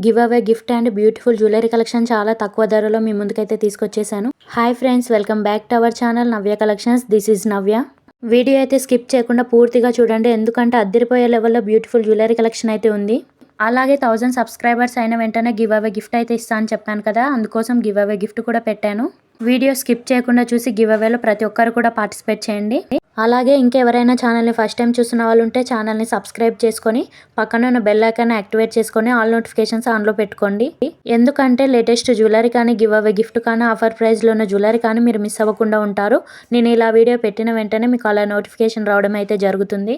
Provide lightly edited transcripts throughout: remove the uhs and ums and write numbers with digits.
Give away gift and beautiful jewellery collection చాలా తక్కువ ధరలో మీ ముందుకైతే తీసుకొచ్చేసాను. Hi friends, welcome back to our channel Navya collections. This is Navya. Video అయితే స్కిప్ చేయకుండా పూర్తిగా చూడండి, ఎందుకంటే అద్దరిపోయే లెవెల్లో బ్యూటిఫుల్ జ్యువెలరీ కలెక్షన్ అయితే ఉంది. అలాగే 1000 సబ్స్క్రైబర్స్ అయిన వెంటనే గివ్ అవే గిఫ్ట్ అయితే ఇస్తా అని చెప్పాను కదా, అందుకోసం గివ్ అవే గిఫ్ట్ కూడా పెట్టాను. వీడియో స్కిప్ చేయకుండా చూసి గివ్ అవేలో ప్రతి ఒక్కరు కూడా పార్టిసిపేట్ చేయండి. అలాగే ఇంకెవరైనా ఛానల్ని ఫస్ట్ టైం చూసిన వాళ్ళు ఉంటే ఛానల్ని సబ్స్క్రైబ్ చేసుకొని పక్కన ఉన్న బెల్ ఐకాన్ యాక్టివేట్ చేసుకొని ఆల్ నోటిఫికేషన్స్ ఆన్లో పెట్టుకోండి. ఎందుకంటే లేటెస్ట్ జ్యువెలరీ కానీ గివ్ అవే గిఫ్ట్ కానీ ఆఫర్ ప్రైస్లో ఉన్న జ్యువెలరీ కానీ మీరు మిస్ అవ్వకుండా ఉంటారు. నేను ఇలా వీడియో పెట్టిన వెంటనే మీకు అలా నోటిఫికేషన్ రావడం అయితే జరుగుతుంది.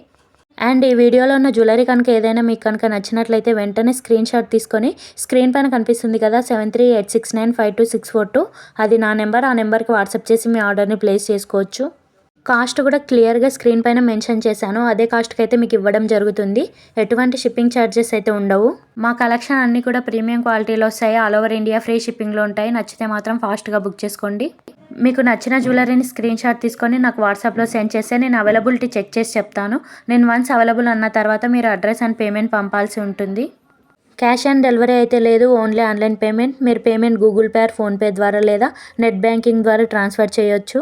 అండ్ ఈ వీడియోలో ఉన్న జ్యువెలరీ కనుక ఏదైనా మీకు కనుక నచ్చినట్లయితే వెంటనే స్క్రీన్ షాట్ తీసుకొని స్క్రీన్ పైన కనిపిస్తుంది కదా 7386952642, అది నా నెంబర్. ఆ నెంబర్కి వాట్సాప్ చేసి మీ ఆర్డర్ని ప్లేస్ చేసుకోవచ్చు. కాస్ట్ కూడా క్లియర్గా స్క్రీన్ పైన మెన్షన్ చేశాను, అదే కాస్ట్కి అయితే మీకు ఇవ్వడం జరుగుతుంది. ఎటువంటి షిప్పింగ్ ఛార్జెస్ అయితే ఉండవు. మా కలెక్షన్ అన్నీ కూడా ప్రీమియం క్వాలిటీలో వస్తాయి. ఆల్ ఓవర్ ఇండియా ఫ్రీ షిప్పింగ్లో ఉంటాయి. నచ్చితే మాత్రం ఫాస్ట్గా బుక్ చేసుకోండి. మీకు నచ్చిన జ్యువెలరీని స్క్రీన్ షాట్ తీసుకొని నాకు వాట్సాప్లో సెండ్ చేస్తే నేను అవైలబిలిటీ చెక్ చేసి చెప్తాను. నేను వన్స్ అవైలబుల్ అన్న తర్వాత మీరు అడ్రస్ అండ్ పేమెంట్ పంపాల్సి ఉంటుంది. క్యాష్ ఆన్ డెలివరీ అయితే లేదు, ఓన్లీ ఆన్లైన్ పేమెంట్. మీరు payment Google pay are PhonePe ద్వారా లేదా నెట్ బ్యాంకింగ్ ద్వారా ట్రాన్స్ఫర్ చేయొచ్చు.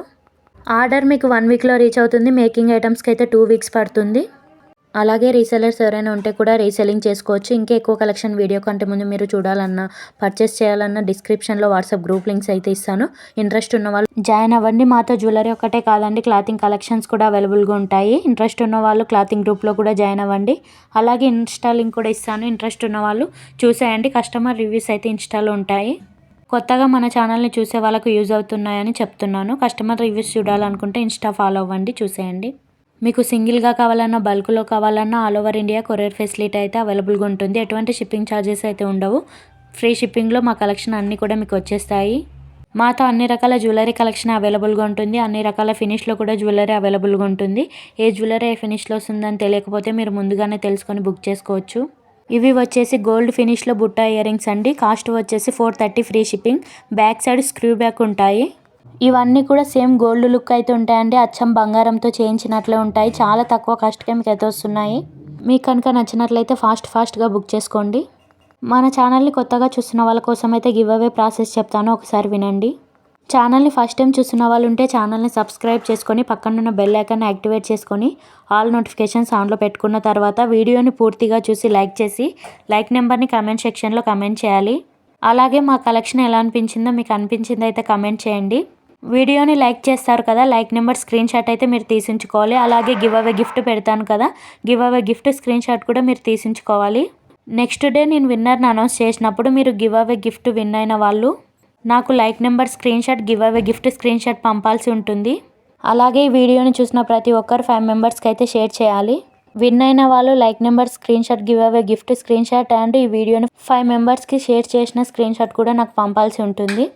ఆర్డర్ మీకు 1 వీక్లో రీచ్ అవుతుంది. మేకింగ్ ఐటమ్స్కి అయితే 2 వీక్స్ పడుతుంది. అలాగే రీసెలర్స్ ఎవరైనా ఉంటే కూడా రీసెల్లింగ్ చేసుకోవచ్చు. ఇంకా ఎక్కువ కలెక్షన్ వీడియో కంటే ముందు మీరు చూడాలన్నా పర్చేస్ చేయాలన్నా డిస్క్రిప్షన్లో వాట్సాప్ గ్రూప్ లింక్స్ అయితే ఇస్తాను. ఇంట్రెస్ట్ ఉన్న వాళ్ళు జాయిన్ అవ్వండి. మాతో జ్యువెలరీ ఒకటే కాదండి, క్లాతింగ్ కలెక్షన్స్ కూడా అవైలబుల్గా ఉంటాయి. ఇంట్రెస్ట్ ఉన్న వాళ్ళు క్లాతింగ్ గ్రూప్లో కూడా జాయిన్ అవ్వండి. అలాగే ఇన్స్టా లింక్ కూడా ఇస్తాను. ఇంట్రెస్ట్ ఉన్న వాళ్ళు చూసేయండి. కస్టమర్ రివ్యూస్ అయితే ఇన్స్టాలో ఉంటాయి. కొత్తగా మన ఛానల్ని చూసే వాళ్ళకు యూజ్ అవుతున్నాయని చెప్తున్నాను. కస్టమర్ రివ్యూస్ చూడాలనుకుంటే ఇన్స్టా ఫాలో అవ్వండి, చూసేయండి. మీకు సింగిల్గా కావాలన్నా బల్క్లో కావాలన్నా all over India courier facility అయితే అవైలబుల్గా ఉంటుంది. ఎటువంటి షిప్పింగ్ ఛార్జెస్ అయితే ఉండవు. ఫ్రీ షిప్పింగ్లో మా కలెక్షన్ అన్నీ కూడా మీకు వచ్చేస్తాయి. మాతో అన్ని రకాల జ్యువెలరీ కలెక్షన్ అవైలబుల్గా ఉంటుంది. అన్ని రకాల ఫినిష్లో కూడా జ్యువెలరీ అవైలబుల్గా ఉంటుంది. ఏ జ్యువెలరీ ఏ ఫినిష్లో వస్తుందని తెలియకపోతే మీరు ముందుగానే తెలుసుకొని బుక్ చేసుకోవచ్చు. ఇవి వచ్చేసి గోల్డ్ ఫినిష్లో బుట్టా ఇయర్ రింగ్స్ అండి. కాస్ట్ వచ్చేసి 430 free shipping. Back side screw back ఉంటాయి. ఇవన్నీ కూడా సేమ్ గోల్డ్ లుక్ అయితే ఉంటాయండి. అచ్చం బంగారంతో చేయించినట్లే ఉంటాయి. చాలా తక్కువ కాస్ట్కే మీకు అయితే వస్తున్నాయి. మీకు కనుక నచ్చినట్లయితే ఫాస్ట్గా బుక్ చేసుకోండి. మన ఛానల్ని కొత్తగా చూస్తున్న వాళ్ళ కోసం అయితే గివ్ అవే ప్రాసెస్ చెప్తాను, ఒకసారి వినండి. ఛానల్ని ఫస్ట్ టైం చూస్తున్న వాళ్ళు ఉంటే ఛానల్ని సబ్స్క్రైబ్ చేసుకొని పక్కనున్న బెల్ ఐకాన్ యాక్టివేట్ చేసుకొని ఆల్ నోటిఫికేషన్స్ ఆన్లో పెట్టుకున్న తర్వాత వీడియోని పూర్తిగా చూసి లైక్ చేసి లైక్ నెంబర్ని కమెంట్ సెక్షన్లో కమెంట్ చేయాలి. అలాగే మా కలెక్షన్ ఎలా అనిపించిందో మీకు అనిపించింది అయితే కమెంట్ చేయండి. వీడియోని లైక్ చేస్తారు కదా, లైక్ నెంబర్ స్క్రీన్ షాట్ అయితే మీరు తీసించుకోవాలి. అలాగే గివ్ అవే గిఫ్ట్ పెడతాను కదా, give away gift screen shot కూడా మీరు తీసించుకోవాలి. నెక్స్ట్ డే నేను విన్నర్ని అనౌన్స్ చేసినప్పుడు మీరు గివ్ అవే గిఫ్ట్ విన్ అయిన వాళ్ళు నాకు like number screenshot give away gift screenshot పంపాల్సి ఉంటుంది. అలాగే ఈ వీడియోని చూసిన ప్రతి ఒక్కరు 5 మెంబర్స్కి అయితే షేర్ చేయాలి. విన్ అయిన వాళ్ళు like number screenshot give away gift screen shot and ఈ వీడియోని 5 మెంబర్స్కి షేర్ చేసిన స్క్రీన్ షాట్ కూడా నాకు పంపాల్సి ఉంటుంది.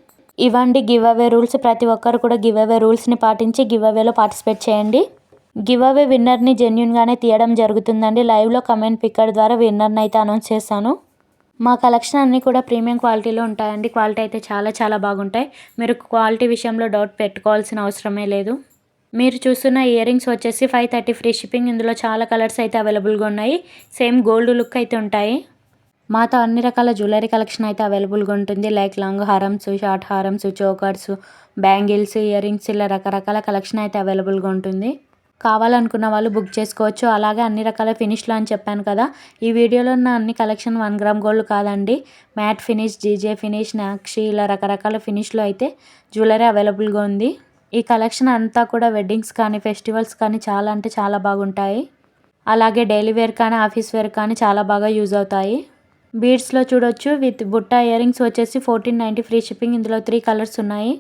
ఇవ్వండి గివ్ అవే రూల్స్. ప్రతి ఒక్కరు కూడా గివ్ అవే రూల్స్ని పాటించి గివ్ అవేలో పార్టిసిపేట్ చేయండి. గివ్ అవే విన్నర్ని జెన్యూన్గానే తీయడం జరుగుతుందండి. లైవ్లో కమెంట్ పిక్కర్ ద్వారా విన్నర్ని అయితే అనౌన్స్ చేస్తాను. మా కలెక్షన్ అన్నీ కూడా ప్రీమియం క్వాలిటీలో ఉంటాయండి. క్వాలిటీ అయితే చాలా బాగుంటాయి. మీరు క్వాలిటీ విషయంలో డౌట్ పెట్టుకోవాల్సిన అవసరమే లేదు. మీరు చూస్తున్న ఇయర్ రింగ్స్ వచ్చేసి 530 ఫ్రీ షిప్పింగ్. ఇందులో చాలా కలర్స్ అయితే అవైలబుల్గా ఉన్నాయి. సేమ్ గోల్డ్ లుక్ అయితే ఉంటాయి. మాతో అన్ని రకాల జ్యువెలరీ కలెక్షన్ అయితే అవైలబుల్గా ఉంటుంది. లైక్ లాంగ్ హారమ్స్, షార్ట్ హారమ్స్, చోకర్స్, బ్యాంగిల్స్, ఇయర్ రింగ్స్, ఇలా రకరకాల కలెక్షన్ అయితే అవైలబుల్గా ఉంటుంది. కావాలనుకున్న వాళ్ళు బుక్ చేసుకోవచ్చు. అలాగే అన్ని రకాల ఫినిష్లు అని చెప్పాను కదా, ఈ వీడియోలో ఉన్న అన్ని కలెక్షన్ 1 గ్రామ్ గోల్డ్ కాదండి. Mat finish, GJ finish, nakshi, ఇలా రకరకాల ఫినిష్లో అయితే జ్యువెలరీ అవైలబుల్గా ఉంది. ఈ కలెక్షన్ అంతా కూడా వెడ్డింగ్స్ కానీ ఫెస్టివల్స్ కానీ చాలా అంటే చాలా బాగుంటాయి. అలాగే డైలీ వేర్ కానీ ఆఫీస్ వేర్ కానీ చాలా బాగా యూజ్ అవుతాయి. బీడ్స్లో చూడొచ్చు. విత్ బుట్టా ఇయర్ రింగ్స్ వచ్చేసి 1490 ఫ్రీ షిప్పింగ్. ఇందులో 3 కలర్స్ ఉన్నాయి.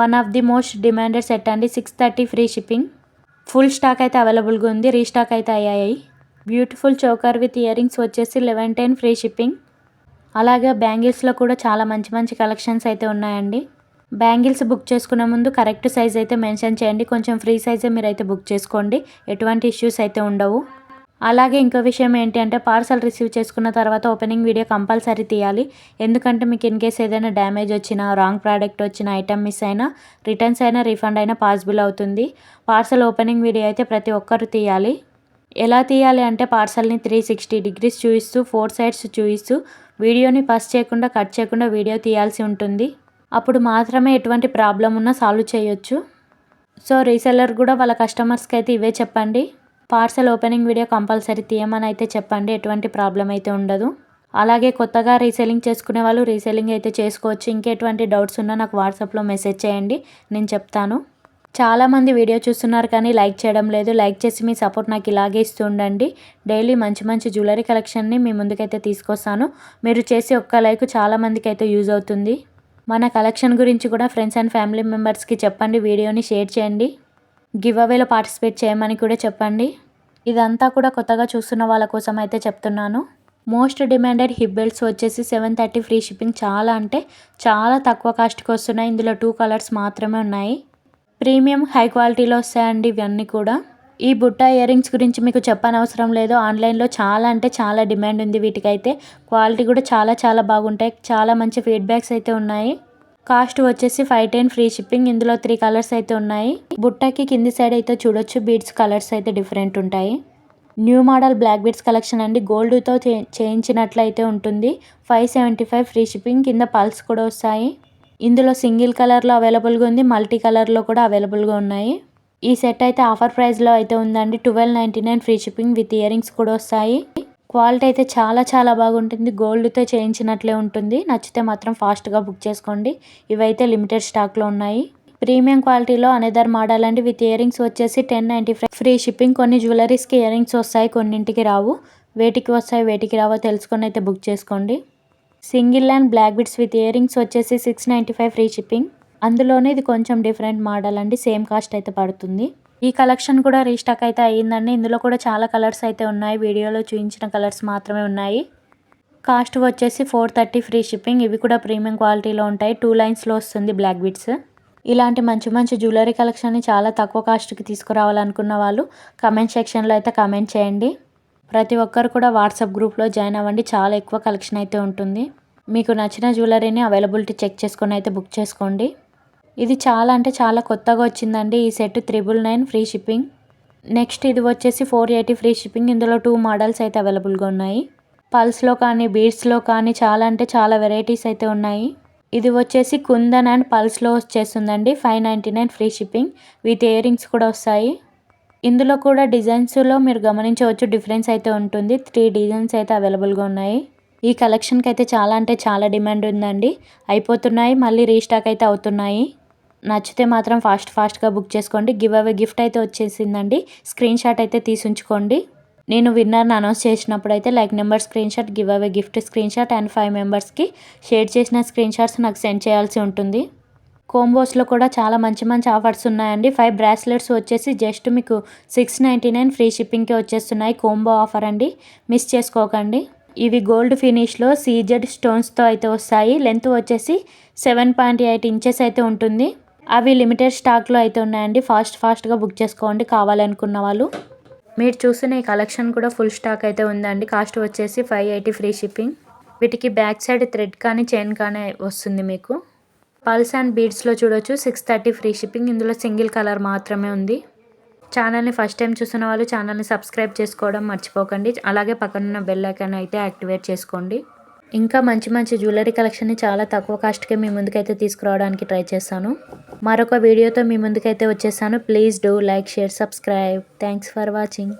One of the most demanded set అండి. 630 ఫ్రీ షిప్పింగ్. ఫుల్ స్టాక్ అయితే అవైలబుల్గా ఉంది. రీస్టాక్ అయితే అయ్యాయి. Beautiful choker with earrings వచ్చేసి 1110 ఫ్రీ షిప్పింగ్. అలాగే బ్యాంగిల్స్లో కూడా చాలా మంచి కలెక్షన్స్ అయితే ఉన్నాయండి. బ్యాంగిల్స్ బుక్ చేసుకునే ముందు కరెక్ట్ సైజ్ అయితే మెన్షన్ చేయండి. కొంచెం ఫ్రీ సైజే మీరైతే బుక్ చేసుకోండి, ఎటువంటి ఇష్యూస్ అయితే ఉండవు. అలాగే ఇంకో విషయం ఏంటి అంటే పార్సల్ రిసీవ్ చేసుకున్న తర్వాత ఓపెనింగ్ వీడియో కంపల్సరీ తీయాలి. ఎందుకంటే మీకు ఇన్ కేస్ ఏదైనా డ్యామేజ్ వచ్చినా, రాంగ్ ప్రోడక్ట్ వచ్చినా, ఐటమ్ మిస్ అయినా, రిటర్న్స్ అయినా, రీఫండ్ అయినా పాసిబుల్ అవుతుంది. పార్సల్ ఓపెనింగ్ వీడియో అయితే ప్రతి ఒక్కరు తీయాలి. ఎలా తీయాలి అంటే పార్సల్ని 360 డిగ్రీస్ చూపిస్తూ 4 సైడ్స్ చూపిస్తూ వీడియోని పాస్ చేయకుండా కట్ చేయకుండా వీడియో తీయాల్సి ఉంటుంది. అప్పుడు మాత్రమే ఎటువంటి ప్రాబ్లం ఉన్నా సాల్వ్ చేయొచ్చు. సో రీసెల్లర్ కూడా వాళ్ళ కస్టమర్స్కి అయితే ఇవే చెప్పండి. పార్సల్ ఓపెనింగ్ వీడియో కంపల్సరీ తీయమని అయితే చెప్పండి. ఎటువంటి ప్రాబ్లం అయితే ఉండదు. అలాగే కొత్తగా రీసెల్లింగ్ చేసుకునే వాళ్ళు రీసెల్లింగ్ అయితే చేసుకోవచ్చు. ఇంకెటువంటి డౌట్స్ ఉన్నా నాకు వాట్సాప్లో మెసేజ్ చేయండి, నేను చెప్తాను. చాలామంది వీడియో చూస్తున్నారు కానీ లైక్ చేయడం లేదు. లైక్ చేసి మీ సపోర్ట్ నాకు ఇలాగే ఇస్తూ ఉండండి. డైలీ మంచి మంచి జ్యువెలరీ కలెక్షన్ని మీ ముందుకైతే తీసుకొస్తాను. మీరు చేసే ఒక్క లైక్ చాలామందికి అయితే యూజ్ అవుతుంది. మన కలెక్షన్ గురించి కూడా ఫ్రెండ్స్ అండ్ ఫ్యామిలీ మెంబర్స్కి చెప్పండి. వీడియోని షేర్ చేయండి. గివ్ అవేలో పార్టిసిపేట్ చేయమని కూడా చెప్పండి. ఇదంతా కూడా కొత్తగా చూస్తున్న వాళ్ళ కోసం అయితే చెప్తున్నాను. మోస్ట్ డిమాండెడ్ హిప్ బెల్ట్స్ వచ్చేసి 730 ఫ్రీ షిప్పింగ్. చాలా అంటే చాలా తక్కువ కాస్ట్కి వస్తున్నాయి. ఇందులో 2 కలర్స్ మాత్రమే ఉన్నాయి. ప్రీమియం హై క్వాలిటీలో వస్తాయండి ఇవన్నీ కూడా. ఈ బుట్ట ఇయర్ రింగ్స్ గురించి మీకు చెప్పనవసరం లేదు. ఆన్లైన్లో చాలా అంటే చాలా డిమాండ్ ఉంది వీటికైతే. క్వాలిటీ కూడా చాలా చాలా బాగుంటాయి. చాలా మంచి ఫీడ్బ్యాక్స్ అయితే ఉన్నాయి. కాస్ట్ వచ్చేసి 510 ఫ్రీ షిప్పింగ్. ఇందులో 3 కలర్స్ అయితే ఉన్నాయి. బుట్టకి కింది సైడ్ అయితే చూడొచ్చు బీడ్స్ కలర్స్ అయితే డిఫరెంట్ ఉంటాయి. New model black beads collection అండి. గోల్డ్తో చేయించినట్లయితే ఉంటుంది. 575 ఫ్రీ షిప్పింగ్. కింద పల్స్ కూడా వస్తాయి. ఇందులో సింగిల్ కలర్లో అవైలబుల్గా ఉంది, మల్టీ కలర్లో కూడా అవైలబుల్గా ఉన్నాయి. ఈ సెట్ అయితే ఆఫర్ ప్రైస్లో అయితే ఉందండి. 1299 free shipping with ear rings కూడా వస్తాయి. క్వాలిటీ అయితే చాలా చాలా బాగుంటుంది. గోల్డ్తో చేయించినట్లే ఉంటుంది. నచ్చితే మాత్రం ఫాస్ట్గా బుక్ చేసుకోండి. ఇవైతే లిమిటెడ్ స్టాక్లో ఉన్నాయి. ప్రీమియం క్వాలిటీలో అనదర్ మోడల్ అండి. విత్ ఇయర్ రింగ్స్ వచ్చేసి 1095 ఫ్రీ షిప్పింగ్. కొన్ని జ్యువెలరీస్కి ఇయర్ రింగ్స్ వస్తాయి, కొన్నింటికి రావు. వేటికి వస్తాయి వేటికి రావో తెలుసుకొని అయితే బుక్ చేసుకోండి. Single and black beads with earrings వచ్చేసి 695 ఫ్రీ షిప్పింగ్. అందులోనే ఇది కొంచెం డిఫరెంట్ మోడల్ అండి. సేమ్ కాస్ట్ అయితే పడుతుంది. ఈ కలెక్షన్ కూడా రీస్టాక్ అయితే అయ్యిందండి. ఇందులో కూడా చాలా కలర్స్ అయితే ఉన్నాయి. వీడియోలో చూపించిన కలర్స్ మాత్రమే ఉన్నాయి. కాస్ట్ వచ్చేసి 430 ఫ్రీ షిప్పింగ్. ఇవి కూడా ప్రీమియం క్వాలిటీలో ఉంటాయి. 2 లైన్స్లో వస్తుంది బ్లాక్ బీడ్స్. ఇలాంటి మంచి మంచి జ్యువెలరీ కలెక్షన్ని చాలా తక్కువ కాస్ట్కి తీసుకురావాలనుకున్న వాళ్ళు కమెంట్ సెక్షన్లో అయితే కమెంట్ చేయండి. ప్రతి ఒక్కరు కూడా వాట్సాప్ గ్రూప్లో జాయిన్ అవ్వండి. చాలా ఎక్కువ కలెక్షన్ అయితే ఉంటుంది. మీకు నచ్చిన జ్యువెలరీని అవైలబిలిటీ చెక్ చేసుకొని అయితే బుక్ చేసుకోండి. ఇది చాలా అంటే చాలా కొత్తగా వచ్చిందండి. ఈ సెట్ 999 ఫ్రీ షిప్పింగ్. నెక్స్ట్ ఇది వచ్చేసి 480 ఫ్రీ షిప్పింగ్. ఇందులో 2 మోడల్స్ అయితే అవైలబుల్గా ఉన్నాయి. పల్స్లో కానీ బీడ్స్లో కానీ చాలా అంటే చాలా వెరైటీస్ అయితే ఉన్నాయి. ఇది వచ్చేసి కుందన్ అండ్ పల్స్లో వచ్చేస్తుందండి. 599 free shipping with ear rings కూడా వస్తాయి. ఇందులో కూడా డిజైన్స్లో మీరు గమనించవచ్చు డిఫరెన్స్ అయితే ఉంటుంది. 3 డిజైన్స్ అయితే అవైలబుల్గా ఉన్నాయి. ఈ కలెక్షన్కి అయితే చాలా అంటే చాలా డిమాండ్ ఉందండి. అయిపోతున్నాయి, మళ్ళీ రీస్టాక్ అయితే అవుతున్నాయి. నచ్చితే మాత్రం ఫాస్ట్గా బుక్ చేసుకోండి. గివ్ అవే గిఫ్ట్ అయితే వచ్చేసిందండి. స్క్రీన్ షాట్ అయితే తీసి ఉంచుకోండి. నేను విన్నర్ని అనౌన్స్ చేసినప్పుడు అయితే like number screenshot, give away gift screen shot and 5 మెంబర్స్కి షేర్ చేసిన స్క్రీన్ షాట్స్ నాకు సెండ్ చేయాల్సి ఉంటుంది. కోంబోస్లో కూడా చాలా మంచి మంచి ఆఫర్స్ ఉన్నాయండి. 5 బ్రాస్లెట్స్ వచ్చేసి జస్ట్ మీకు 699 ఫ్రీ షిప్పింగ్కి వచ్చేస్తున్నాయి. కోంబో ఆఫర్ అండి, మిస్ చేసుకోకండి. ఇవి గోల్డ్ ఫినిష్లో సీజెడ్ స్టోన్స్తో అయితే వస్తాయి. లెంత్ వచ్చేసి 7.8 ఇంచెస్ అయితే ఉంటుంది. అవి లిమిటెడ్ స్టాక్లో అయితే ఉన్నాయండి. ఫాస్ట్గా బుక్ చేసుకోండి కావాలనుకున్న వాళ్ళు. మీరు చూసిన ఈ కలెక్షన్ కూడా ఫుల్ స్టాక్ అయితే ఉందండి. కాస్ట్ వచ్చేసి 580 ఫ్రీ షిప్పింగ్. వీటికి బ్యాక్ సైడ్ థ్రెడ్ కానీ చైన్ కానీ వస్తుంది మీకు. పల్స్ అండ్ బీడ్స్లో చూడొచ్చు 630 ఫ్రీ షిప్పింగ్. ఇందులో సింగిల్ కలర్ మాత్రమే ఉంది. ఛానల్ని ఫస్ట్ టైం చూసిన వాళ్ళు ఛానల్ని సబ్స్క్రైబ్ చేసుకోవడం మర్చిపోకండి. అలాగే పక్కనున్న బెల్ ఐకాన్ అయితే యాక్టివేట్ చేసుకోండి. ఇంకా మంచి మంచి జ్యువెలరీ కలెక్షన్ని చాలా తక్కువ కాస్ట్కే మీ ముందుకైతే తీసుకురావడానికి ట్రై చేస్తాను. మరొక వీడియోతో మీ ముందుకైతే వచ్చేసాను. Please do like, share, subscribe. Thanks for watching.